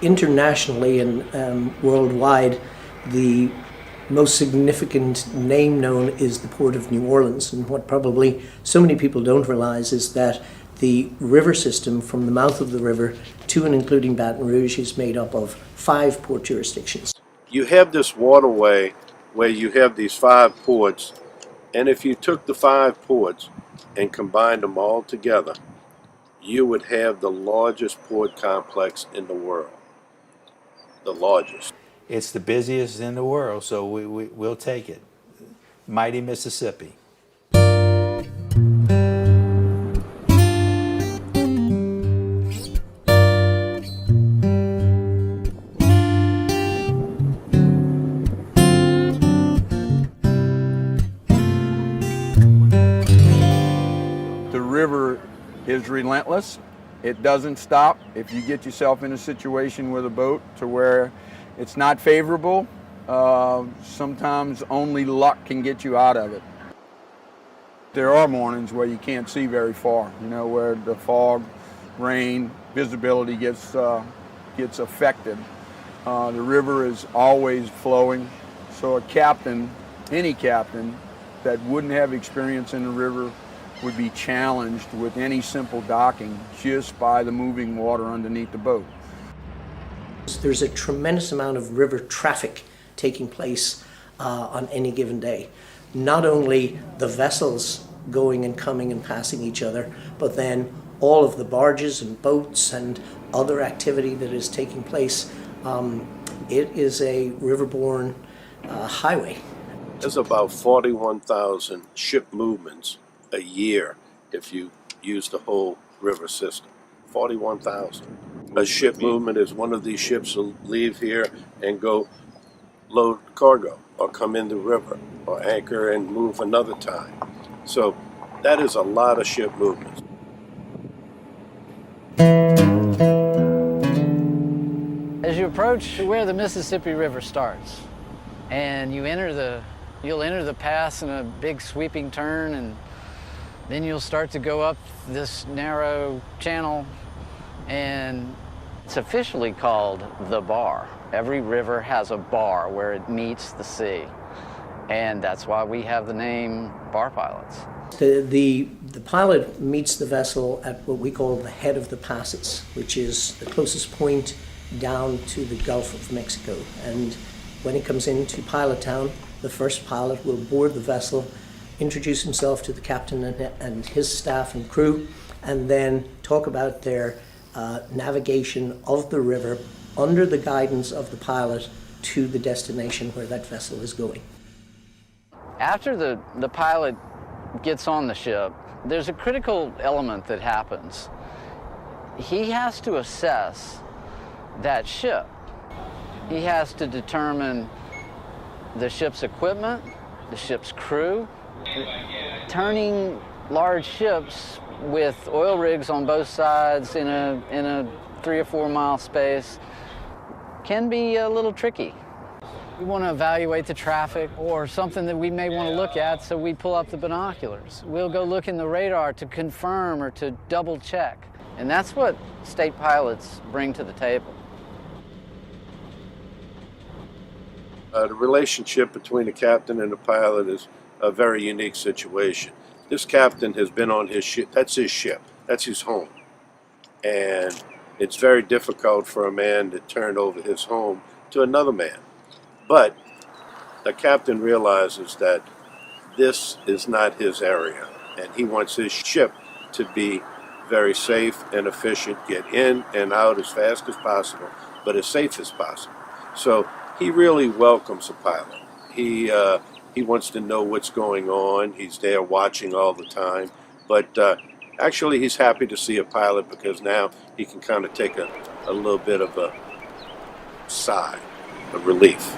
Internationally and worldwide, the most significant name known is the Port of New Orleans. And what probably so many people don't realize is that the river system from the mouth of the river to and including Baton Rouge is made up of 5 port jurisdictions. You have this waterway where you have these 5 ports, and if you took the 5 ports and combined them all together, you would have the largest port complex in the world. The largest. It's the busiest in the world, so we'll take it. Mighty Mississippi. The river is relentless. It doesn't stop. If you get yourself in a situation with a boat to where it's not favorable, sometimes only luck can get you out of it. There are mornings where you can't see very far, where the fog, rain, visibility gets affected. The river is always flowing, so a captain, any captain, that wouldn't have experience in the river would be challenged with any simple docking just by the moving water underneath the boat. There's a tremendous amount of river traffic taking place on any given day. Not only the vessels going and coming and passing each other, but then all of the barges and boats and other activity that is taking place. It is a riverborne highway. There's about 41,000 ship movements a year if you use the whole river system. 41,000. A ship movement is one of these ships will leave here and go load cargo or come in the river or anchor and move another time. So that is a lot of ship movements. As you approach where the Mississippi River starts, and you'll enter the pass in a big sweeping turn, and then you'll start to go up this narrow channel, and it's officially called the bar. Every river has a bar where it meets the sea, and that's why we have the name Bar Pilots. The pilot meets the vessel at what we call the head of the passes, which is the closest point down to the Gulf of Mexico. And when he comes into Pilot Town, the first pilot will board the vessel, introduce himself to the captain and his staff and crew, and then talk about their navigation of the river under the guidance of the pilot to the destination where that vessel is going. After the pilot gets on the ship, there's a critical element that happens. He has to assess that ship. He has to determine the ship's equipment, the ship's crew. Turning large ships with oil rigs on both sides in a 3 or 4 mile space can be a little tricky. We want to evaluate the traffic or something that we may want to look at, so we pull up the binoculars. We'll go look in the radar to confirm or to double check. And that's what state pilots bring to the table. The relationship between the captain and the pilot is a very unique situation. This captain has been on his ship. That's his ship. That's his home. And it's very difficult for a man to turn over his home to another man. But the captain realizes that this is not his area, and he wants his ship to be very safe and efficient, get in and out as fast as possible, but as safe as possible. So he really welcomes a pilot. He wants to know what's going on. He's there watching all the time. But actually, he's happy to see a pilot because now he can kind of take a little bit of a sigh, a relief.